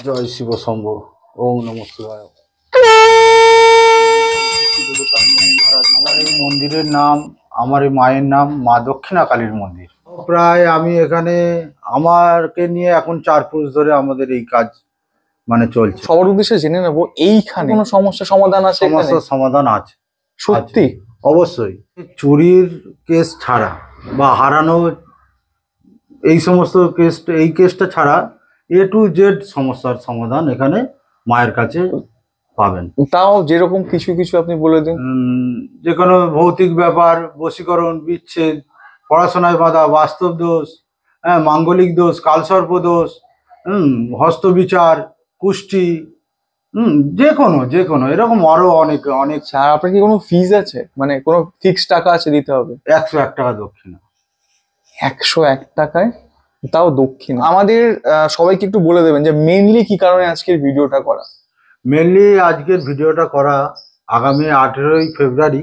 জয় শিব শম্ভ। ওম নমঃ শিবায়। আমার এই মন্দিরের নাম, আমার এই মায়ের নাম মা দক্ষিণা কালীর মন্দির। প্রায় আমি এখানে আমাকে নিয়ে এখন 4 পুরুষ ধরে আমাদের এই কাজ চলছে। সবার উদ্দেশ্যে জেনে নেবো, এইখানে কোনো সমস্যা সমাধান আছে? সমস্যার সমাধান আছে সত্যি? অবশ্যই। চুরির কেস ছাড়া বা হারানো এই সমস্ত এই কেসটা ছাড়া A to Z সমস্যার সমাধান এখানে মায়ের কাছে পাবেন। তাও যেরকম কিছু কিছু আপনি বলে দিন। যে কোনো ভৌতিক ব্যাপার, বশীকরণ, বিচ্ছেদ, পড়াশোনায় বাধা, বাস্তব দোষ, মাঙ্গলিক দোষ, কালসর্প দোষ, হস্তবিচার, কুষ্টি, যে কোনো এরকম আরো অনেক। আর আপনার কি কোনো ফিজ আছে, মানে কোনো ফিক্সড টাকা আছে দিতে হবে? 101 টাকা দক্ষিণা। 101 টাকায়, তাও দক্ষিণা। আমাদের সবাইকে একটু বলে দেবেন যে মেইনলি কি কারণে আজকের ভিডিওটা করা। মেনলি আজকের ভিডিওটা করা আগামী 18ই ফেব্রুয়ারি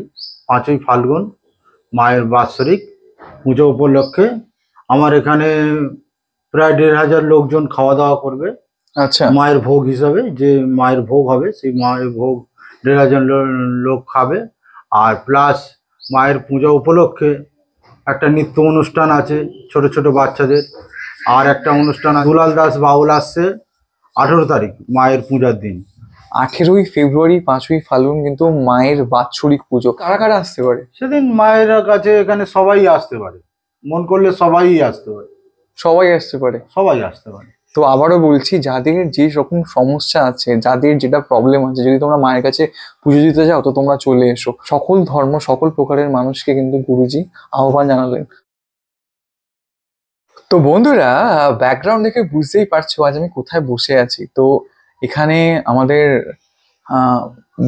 5ই ফাল্গুন মায়ের বাৎসরিক পুজো উপলক্ষে আমার এখানে প্রায় 1,500 লোকজন খাওয়া দাওয়া করবে। আচ্ছা। মায়ের ভোগ হিসাবে যে মায়ের ভোগ হবে, সেই মায়ের ভোগ 1,500 লোক খাবে। আর প্লাস মায়ের পূজা উপলক্ষে একটা নৃত্য অনুষ্ঠান আছে ছোট ছোট বাচ্চাদের। আর একটা অনুষ্ঠান দুলাল দাস বাউল আসছে 18 তারিখ মায়ের পূজার দিন। 18ই ফেব্রুয়ারি 5ই ফাল্গুন কিন্তু মায়ের বাৎসরিক পুজো। কারা কারা আসতে পারে সেদিন? মায়ের কাছে এখানে সবাই আসতে পারে, মন করলে সবাই আসতে পারে। সবাই আসতে পারে? সবাই আসতে পারে। তো আবারও বলছি, যাদের যে রকম সমস্যা আছে, যাদের যেটা প্রবলেম আছে, যদি তোমরা মায়ের কাছে পুজো দিতে যাও তো তোমরা চলে এসো। সকল ধর্ম, সকল প্রকারের মানুষকে কিন্তু গুরুজি আহ্বান জানালেন। তো বন্ধুরা, ব্যাকগ্রাউন্ড দেখে বুঝতেই পারছো আজ আমি কোথায় বসে আছি। তো এখানে আমাদের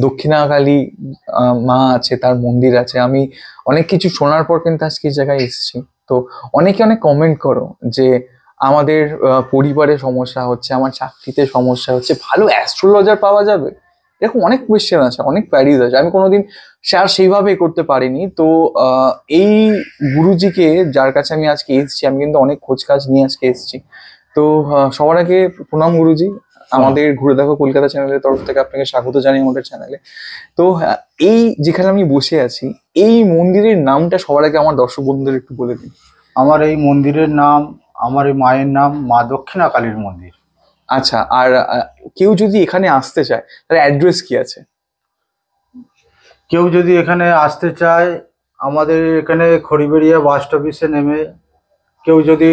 দক্ষিণা কালী মা আছে, তার মন্দির আছে। আমি অনেক কিছু শোনার পর কিন্তু আজকে এই জায়গায় এসেছি। তো অনেকে অনেক কমেন্ট করো যে আমাদের পরিবারে সমস্যা হচ্ছে, আমার চাকরিতে সমস্যা হচ্ছে, ভালো অ্যাস্ট্রোলজার পাওয়া যাবে? এরকম অনেক কোয়েশ্চেন আছে, অনেক প্যারিজ আছে। আমি কোনোদিন সেইভাবে করতে পারিনি। তো এই গুরুজিকে, যার কাছে আমি আজকে এসেছি, আমি কিন্তু অনেক খোঁজ কাজ নিয়ে আজকে এসেছি। তো সবার আগে প্রণাম গুরুজি। আমাদের ঘুরে দেখো কলকাতা চ্যানেলের তরফ থেকে আপনাকে স্বাগত জানাই আমাদের চ্যানেলে। তো এই যেখানে আমি বসে আছি, এই মন্দিরের নামটা সবার আগে আমার দর্শক বন্ধুদের একটু বলে দিন। আমার এই মন্দিরের নাম, আমার এই মায়ের নাম মা দক্ষিণা কালীর মন্দির। আচ্ছা, আর কেউ যদি এখানে আসতে চায় তার অ্যাড্রেস কি আছে? কেউ যদি এখানে আসতে চায়, আমাদের এখানে খড়িবেড়িয়া বাস স্টপেজে নেমে, কেউ যদি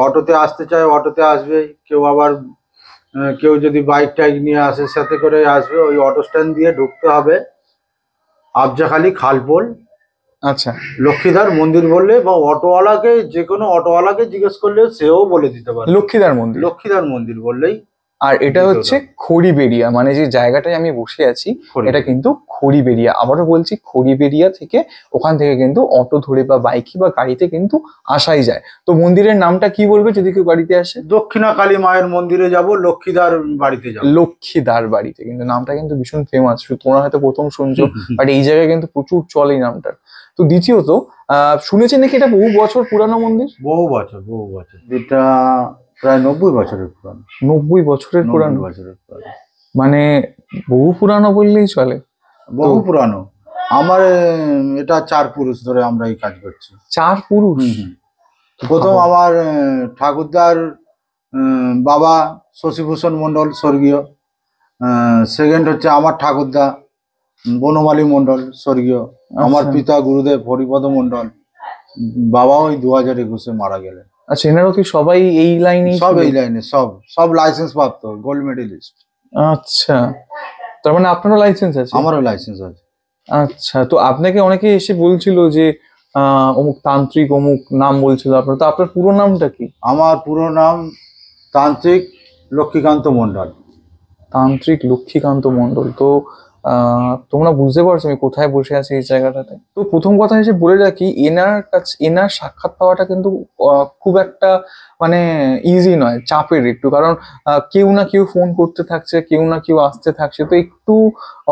অটোতে আসতে চায় অটোতে আসবে। কেউ আবার কেউ যদি বাইক টাইক নিয়ে আসে সাথে করে আসবে। ওই অটো স্ট্যান্ড দিয়ে ঢুকতে হবে, আবজাখালি খালপোল। আচ্ছা, লক্ষ্মীদার মন্দির বললে বা অটোওয়ালাকে, যে কোনো অটোওয়ালাকে জিজ্ঞেস করলে সেও বলে দিতে পারে। লক্ষ্মীদার মন্দির? লক্ষ্মীদার মন্দির বললেই। আর এটা হচ্ছে খড়িবেড়িয়া, মানে যে জায়গাটায় আমি বসে আছি এটা কিন্তু খড়িবেড়িয়া। আবারও বলছি, খড়িবেড়িয়া থেকে, ওখান থেকে কিন্তু অটো ধরে বা বাইকে বা গাড়িতে কিন্তু আসাই যায়। তো মন্দিরের নামটা কি বলবে যদি কেউ গাড়িতে আসে? দক্ষিণা কালী মায়ের মন্দিরে যাব, লক্ষ্মীদার বাড়িতে যাব। লক্ষ্মীদার বাড়িতে, কিন্তু নামটা কিন্তু ভীষণ ফেমাস। তোমরা হয়তো প্রথম শুনছো, বাট এই জায়গায় কিন্তু প্রচুর চলে এই নামটা। তো দ্বিতীয়ত, শুনেছেন নাকি এটা বহু বছর পুরানো মন্দির? বহু বছর। এটা প্রায় 90 বছরের পুরানো। 90 বছরের পুরানো? মানে বহু পুরানো বললেই চলে। বহু পুরানো। আমার এটা 4 পুরুষ ধরে আমরা এই কাজ করছি। 4 পুরুষ? প্রথম আমার ঠাকুরদার বাবা শশীভূষণ মণ্ডল স্বর্গীয়। সেকেন্ড হচ্ছে আমার ঠাকুরদা বনমালী মণ্ডল স্বর্গীয়। আমার পিতা গুরুদেব হরিপদ মণ্ডল, বাবা ওই 2021-এ মারা গেলেন। আচ্ছা, এনারা কি সবাই এই লাইনে? সব এই লাইনে, সব লাইসেন্স প্রাপ্ত, গোল্ড মেডেলিস্ট। আচ্ছা, তার মানে আপনারও লাইসেন্স আছে? আমারও লাইসেন্স আছে। আচ্ছা, তো আপনাকে অনেকে এসে বলছিল যে অমুক তান্ত্রিক, অমুক নাম বলছিল আপনার। তো আপনার পুরো নামটা কি? আমার পুরো নাম তান্ত্রিক লক্ষ্মীকান্ত মণ্ডল। তান্ত্রিক লক্ষ্মীকান্ত মণ্ডল। তো তোমরা বুঝতে পারছো আমি কোথায় বসে আছি এই জায়গাটাতে। তো প্রথম কথা এসে বলে রাখি, এনার সাক্ষাৎ পাওয়াটা কিন্তু খুব একটা মানে ইজি নয়, চাপের একটু। কারণ কেউ না কেউ ফোন করতে থাকছে, কেউ না কেউ আসতে থাকছে, তো একটু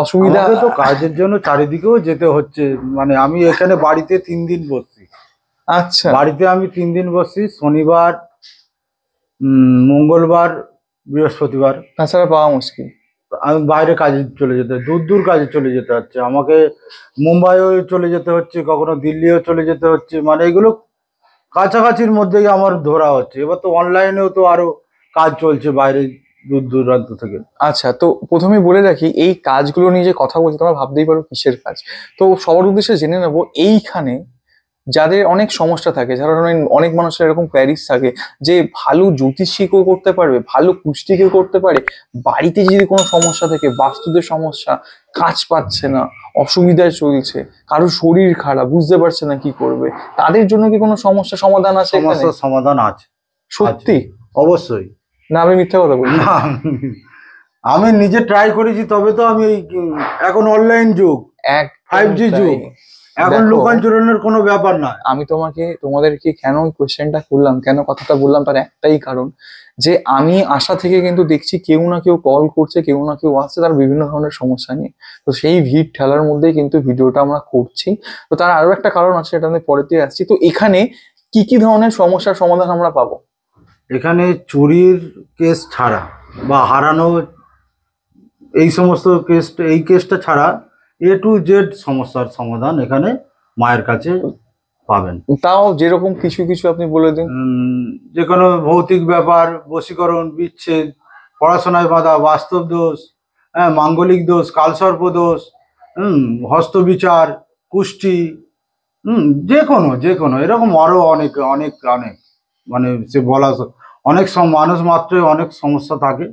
অসুবিধা। তো কাজের জন্য চারিদিকেও যেতে হচ্ছে। আমি এখানে বাড়িতে 3 দিন বসছি। আচ্ছা, বাড়িতে আমি 3 দিন বসছি, শনিবার, মঙ্গলবার, বৃহস্পতিবার। তাছাড়া পাওয়া মুশকিল। আমি বাইরে কাজে চলে যেতে, দূর দূর কাজে চলে যেতে হচ্ছে আমাকে, মুম্বাইও চলে যেতে হচ্ছে, কখনো দিল্লিও চলে যেতে হচ্ছে, মানে এগুলো কাছাকাছির মধ্যেই আমার ধরা হচ্ছে। এবার তো অনলাইনেও তো আরো কাজ চলছে বাইরে দূর দূরান্ত থেকে। আচ্ছা, তো প্রথমে বলে রাখি, এই কাজগুলো নিয়ে যে কথা বলছি তোমরা ভাবতেই পারো কিসের কাজ। তো সবার উদ্দেশ্যে জেনে নেবো, এইখানে যাদের অনেক সমস্যা থাকে, যারা ধরেন অনেক মানুষের এরকম প্যারিস থাকে যে ভালো জ্যোতিষী কেউ করতে পারবে, ভালো কুষ্টি কেউ করতে পারে, বাড়িতে যদি কোনো সমস্যা থাকে, বাস্তুদের সমস্যা, কাজ পাচ্ছে না, অসুবিধায় চলছে, কারো শরীর খারাপ, বুঝতে পারছে না কি করবে, তাদের জন্য কি কোনো সমস্যা সমাধান আছে এখানে? সমস্যার সমাধান আছে। সত্যি? অবশ্যই। না আমি মিথ্যা কথা বলছি? না, আমি নিজে ট্রাই করেছি, তবে তো আমি এখন অনলাইন যুগ, এক 5G যুগ, এখন দেখো, লোকাঞ্চরণের কোনো ব্যাপার না। আমি তোমাদেরকে কেন কোয়েশ্চেনটা করলাম, কেন কথাটা বললাম, তার একটাই কারণ, যে আমি আশা থেকে কিন্তু দেখছি কেউ না কেউ কল করছে, কেউ না কেউ আসছে তার বিভিন্ন ধরনের সমস্যা নিয়ে। তো সেই ভিড় ঠেলার মধ্যেই কিন্তু ভিডিওটা আমরা করছি। তো তার আরো একটা কারণ আছে, সেটা আমি পরেতে আসছি। তো এখানে কি কি ধরনের সমস্যার সমাধান আমরা পাবো? এখানে চুরির কেস ছাড়া বা হারানো এই সমস্ত কেস, এই কেসটা ছাড়া A to Z সমস্যার সমাধান এখানে মায়ের কাছে পাবেন। তাও যেরকম কিছু কিছু আপনি বলে দিন। যে কোনো ভৌতিক ব্যাপার, বশীকরণ, বিচ্ছেদ, পড়াশোনায় বাধা, বাস্তব দোষ, হ্যাঁ, মাঙ্গলিক দোষ, কালসর্প দোষ, হস্তবিচার, কুষ্টি, যে কোনো এরকম আরো অনেক অনেক অনেক, মানে সে বলা অনেক মানুষ মাত্রই অনেক সমস্যা থাকে।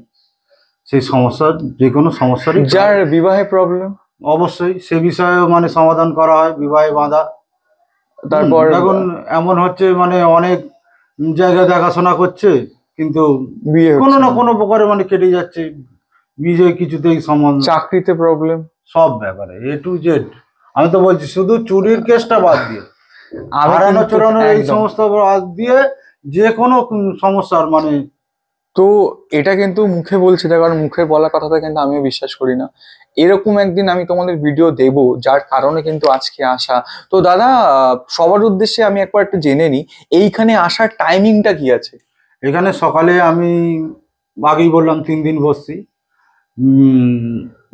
সেই সমস্যার যে কোনো সমস্যারই, যার বিবাহে প্রবলেম, অবশ্যই সে বিষয়ে মানে সমাধান করা হয়। বিবাহে বাঁধা, তারপর এখন এমন হচ্ছে মানে অনেক জায়গায় দেখাশোনা করছে কিন্তু বিয়ে কোনো হচ্ছে না না। কোনো প্রকারে মানে কেটে যাচ্ছে, বিয়ে কিছুতেই সমান, চাকরিতে প্রবলেম, সব ব্যাপারে A to Z। আমি তো বলছি শুধু চুরির কেসটা বাদ দিয়ে, আমি হারানো কিন্তু চোরানো এই একদম। সমস্ত বাদ দিয়ে যে কোনো সমস্যার মানে। তো এটা কিন্তু মুখে বলছি না, কারণ মুখে বলা কথাটা কিন্তু আমিও বিশ্বাস করি না। এরকম একদিন আমি তোমাদের ভিডিও দেব, যার কারণে কিন্তু আজকে আসা। তো দাদা, সবার উদ্দেশ্যে আমি একবার একটু জেনে নিই, এইখানে আসার টাইমিংটা কি আছে? এখানে সকালে আমি আগেই বললাম 3 দিন বসছি,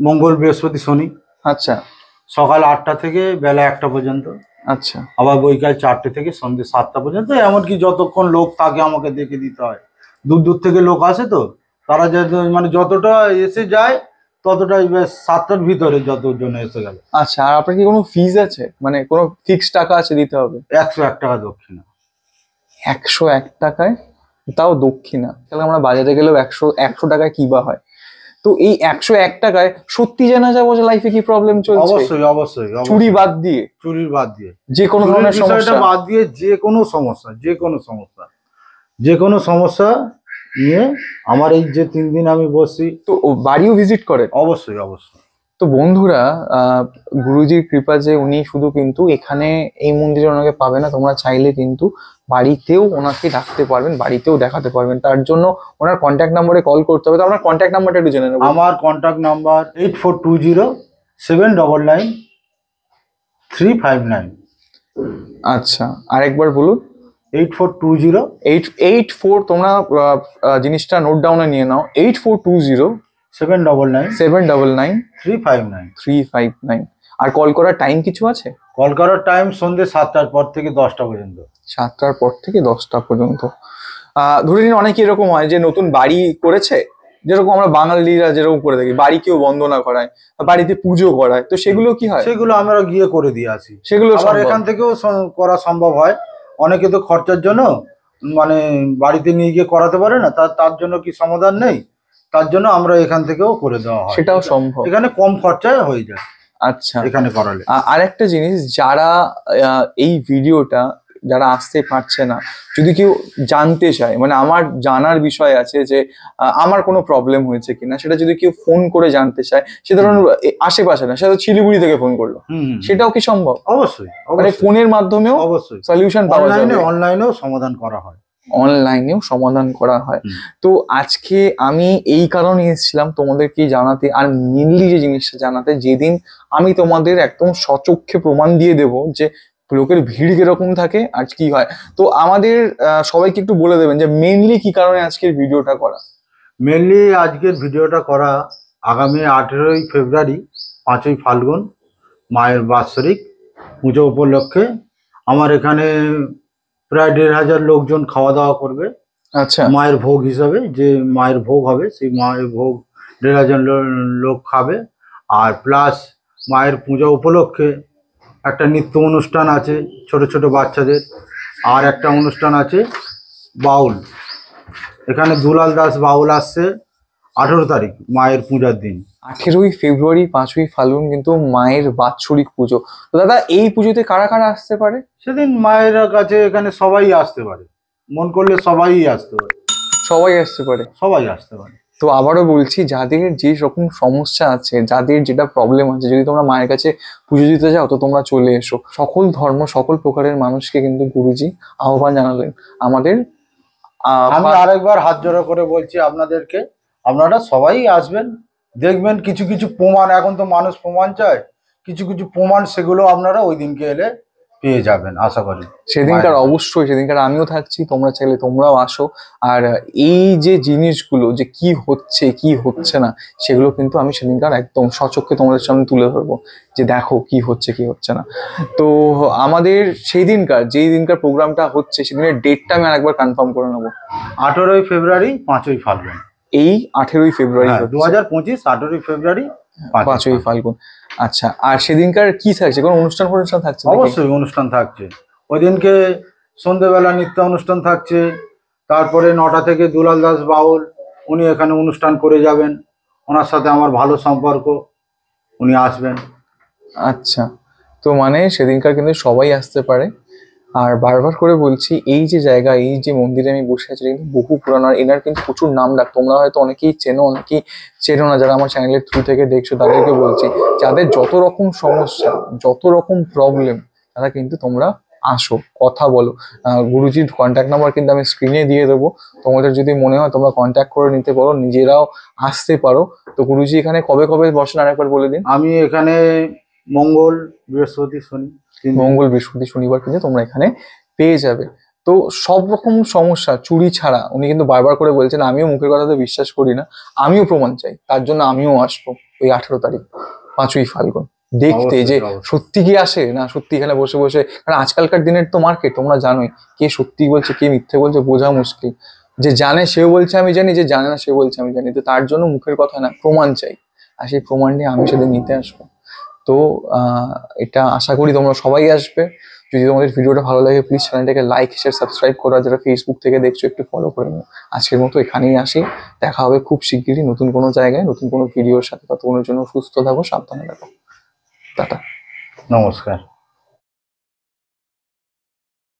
মঙ্গল, বৃহস্পতি, শনি। আচ্ছা সকাল 8টা থেকে বেলা 1টা পর্যন্ত, আচ্ছা। আবার বৈকাল 4টে থেকে সন্ধ্যে 7টা পর্যন্ত। এমনকি যতক্ষণ লোক থাকে আমাকে দেখে দিতে হয়, দূর দূর থেকে লোক আসে, তো তারা মানে যতটা এসে যায় ততটাই, বেশ 7টার ভিতরে যতজন এসে গেল। আচ্ছা, আর আপনার কি কোনো ফিজ আছে, মানে কোনো ফিক্সড টাকা আছে দিতে হবে? 101 টাকা দক্ষিণা। 101 টাকায়? তাও দক্ষিণা? তাহলে আমরা বাজারে গেলেও একশো টাকায় কি বা হয়? তো এই 101 টাকায় সত্যি জানা যাবো যে লাইফে কি প্রবলেম চলছে? অবশ্যই অবশ্যই চুরি অবশ্যই। বাদ দিয়ে, চুরির বাদ দিয়ে, যে কোনো চুরির ধরনের বিষয়টা সমস্যা? বাদ দিয়ে যে কোনো সমস্যা, যে কোনো সমস্যা, যে কোনো সমস্যা নিয়ে আমার এই যে 3 দিন আমি বসছি। তো বাড়িও ভিজিট করে? অবশ্যই অবশ্যই। তো বন্ধুরা, গুরুজির কৃপা যে উনি শুধু কিন্তু এখানে এই মন্দিরে ওনাকে পাবে না, তোমরা চাইলে কিন্তু বাড়িতেও ওনাকে ডাকতে পারবেন, বাড়িতেও দেখাতে পারবেন। তার জন্য ওনার কন্ট্যাক্ট নাম্বারে কল করতে হবে। তো আপনার কন্ট্যাক্ট নাম্বারটা একটু জেনে নেবো। আমার কন্ট্যাক্ট নাম্বার 8420799359। আচ্ছা, আরেকবার বলুন। 8420 884, তোমরা জিনিসটা নোট ডাউনে নিয়ে নাও, 8420 799 799 359। 359। আর কল করার টাইম কিছু আছে? কল করার টাইম সন্ধ্যে 7টার পর থেকে 10টা পর্যন্ত। 7টার পর থেকে 10টা পর্যন্ত। ধরে নিন অনেকে এরকম হয় যে নতুন বাড়ি করেছে, যেরকম আমরা বাঙালিরা যেরকম করে থাকি, বাড়ি কেউ বন্দনা করায়, বাড়িতে পুজো করায়, তো সেগুলো কি হয়? সেগুলো আমরা গিয়ে করে দিয়ে আসি। সেগুলো আবার সম্ভব? এখান থেকেও করা সম্ভব হয়। অনেকে তো খরচার জন্য মানে বাড়িতে নিয়ে গিয়ে করাতে পারে না, তার জন্য কি সমাধান নেই, তার জন্য আমরা এখান থেকেও করে দেওয়া হয়। সেটাও সম্ভব? এখানে কম খরচায় হয়ে যায় আচ্ছা, এখানে করালে। আরেকটা জিনিস, যারা এই ভিডিওটা যারা আসতে পারছে না, যদি কেউ জানতে চায়, মানে আমার জানার বিষয় আছে যে আমার কোনো প্রবলেম হয়েছে কিনা, সেটা যদি কেউ ফোন করে জানতে চায়, সে ধরুন আশেপাশে না, সেটা শিলিগুড়ি থেকে ফোন করলো, সেটাও কি সম্ভব? অবশ্যই মানে ফোনের মাধ্যমেও অবশ্যই সলিউশন পাওয়া যাবে? অনলাইনেও সমাধান করা হয়। অনলাইনেও সমাধান করা হয়। তো আজকে আমি এই কারণে এসেছিলাম তোমাদেরকে জানাতে, আর মেনলি যে জিনিসটা জানাতে, যেদিন আমি তোমাদের একদম সচক্ষে প্রমাণ দিয়ে দেব যে লোকের ভিড় কিরকম থাকে আর কি হয়। তো আমাদের সবাইকে একটু বলে দেবেন যে মেনলি কি কারণে আজকের ভিডিওটা করা। মেনলি আজকের ভিডিওটা করা আগামী 18ই ফেব্রুয়ারি 5ই ফাল্গুন মায়ের বাৎসরিক পুজো উপলক্ষে আমার এখানে প্রায় 1,500 লোকজন খাওয়া দাওয়া করবে আচ্ছা মায়ের ভোগ হিসাবে। যে মায়ের ভোগ হবে সেই মায়ের ভোগ 1,500 লোক খাবে। আর প্লাস মায়ের পূজা উপলক্ষে একটা নৃত্য অনুষ্ঠান আছে ছোট ছোট বাচ্চাদের, আর একটা অনুষ্ঠান আছে বাউল। এখানে দুলাল দাস বাউল আসছে 18 তারিখ মায়ের পূজার দিন। 18ই ফেব্রুয়ারি 5ই ফাল্গুন কিন্তু মায়ের বাৎসরিক পুজো। তো দাদা এই পুজোতে কারা কারা আসতে পারে? সেদিন মায়ের কাছে এখানে সবাই আসতে পারে, মন করলে সবাই আসতে পারে, সবাই আসতে পারে। সবাই আসতে পারে। তো আবারও বলছি, যাদের যে রকম সমস্যা আছে, যাদের যেটা প্রবলেম আছে, যদি তোমরা মায়ের কাছে পুজো দিতে যাও তো তোমরা চলে এসো। সকল ধর্ম সকল প্রকারের মানুষকে কিন্তু গুরুজি আহ্বান জানালেন আমাদের। আমি আরেকবার হাত জোড়া করে বলছি আপনাদেরকে, আপনারা সবাই আসবেন। দেখবেন কিছু কিছু প্রমাণ, এখন তো মানুষ প্রমাণ চায়, কিছু কিছু প্রমাণ সেগুলো আপনারা ওই দিনকে এলে পেয়ে যাবেন আশা করি। সেদিনকার অবশ্যই, সেদিনকার আমিও থাকছি, তোমরা চাইলে তোমরাও আসো। আর এই যে জিনিসগুলো যে কি হচ্ছে কি হচ্ছে না, সেগুলো কিন্তু আমি সেদিনকার একদম সচক্ষে তোমাদের সামনে তুলে ধরবো, যে দেখো কি হচ্ছে কি হচ্ছে না। তো আমাদের সেই দিনকার যেই দিনকার প্রোগ্রামটা হচ্ছে সেদিনের ডেটটা আমি আরেকবার কনফার্ম করে নেবো। 18ই ফেব্রুয়ারি 5ই ফাল্গুন, এই 18ই ফেব্রুয়ারি 2025 18ই ফেব্রুয়ারি 5ই ফাল্গুন। আচ্ছা, আর সেদিনকার কি থাকছে? কোনো অনুষ্ঠান ফনুষ্ঠান থাকছে নাকি? অবশ্যই অনুষ্ঠান থাকছে ওই দিনকে। সন্ধ্যেবেলা নৃত্য অনুষ্ঠান থাকছে, তারপরে 9টা থেকে দুলাল দাস বাউল উনি এখানে অনুষ্ঠান করে যাবেন। ওনার সাথে আমার ভালো সম্পর্ক, উনি আসবেন। আচ্ছা, তো মানে সেদিনকার কিন্তু সবাই আসতে পারে। আর বারবার করে বলছি, এই যে জায়গা, এই যে মন্দিরে আমি বসে আছি, এটা কিন্তু বহু পুরানো। আর এনার কিন্তু প্রচুর নাম ডাক, তোমরা হয়তো অনেকেই চেনো, অনেকেই চেনো না। যারা আমার চ্যানেলের থ্রু থেকে দেখছো তাদেরকে বলছি, যাদের যত রকম সমস্যা, যত রকম প্রবলেম, তারা কিন্তু তোমরা আসো, কথা বলো। গুরুজির কন্ট্যাক্ট নাম্বার কিন্তু আমি স্ক্রিনে দিয়ে দেবো। তোমাদের যদি মনে হয় তোমরা কন্ট্যাক্ট করে নিতে পারো, নিজেরাও আসতে পারো। তো গুরুজি এখানে কবে কবে বসেন আরেকবার বলে দিন। আমি এখানে মঙ্গল, বৃহস্পতি, শনি, 3 দিন। মঙ্গল বৃহস্পতি শনিবার কিন্তু তোমরা এখানে পেয়ে যাবে। তো সব রকম সমস্যা চুরি ছাড়া, উনি কিন্তু বারবার করে বলছেন, আমিও মুখের কথাতে বিশ্বাস করি না, আমিও প্রমাণ চাই, তার জন্য আমিও আসবো ওই 18 তারিখ 5ই ফাল্গুন দেখতে, অবশ্যই, যে অবশ্যই। সত্যি কি আসে না সত্যি এখানে বসে বসে। কারণ আজকালকার দিনের তো মার্কেট তোমরা জানোই, কে সত্যি বলছে কে মিথ্যে বলছে বোঝা মুশকিল। যে জানে সেও বলছে আমি জানি, যে জানে না সে বলছে আমি জানি। তো তার জন্য মুখের কথা না, প্রমাণ চাই। আর সেই প্রমাণ নিয়ে আমি সেদিন নিতে আসবো। তো এটা আশা করি তোমরা সবাই আসবে। যদি তোমাদের ভিডিওটা ভালো লাগে প্লিজ চ্যানেলটাকে লাইক শেয়ার সাবস্ক্রাইব করো। আর যারা ফেসবুক থেকে দেখছো একটু ফলো করে নিও। আজকের মতো এখানেই আসি, দেখা হবে খুব শিগগিরই নতুন কোনো জায়গায় নতুন কোনো ভিডিওর সাথে। ততক্ষণের জন্য সুস্থ থাকো, সাবধানে থাকো, টাটা। নমস্কার।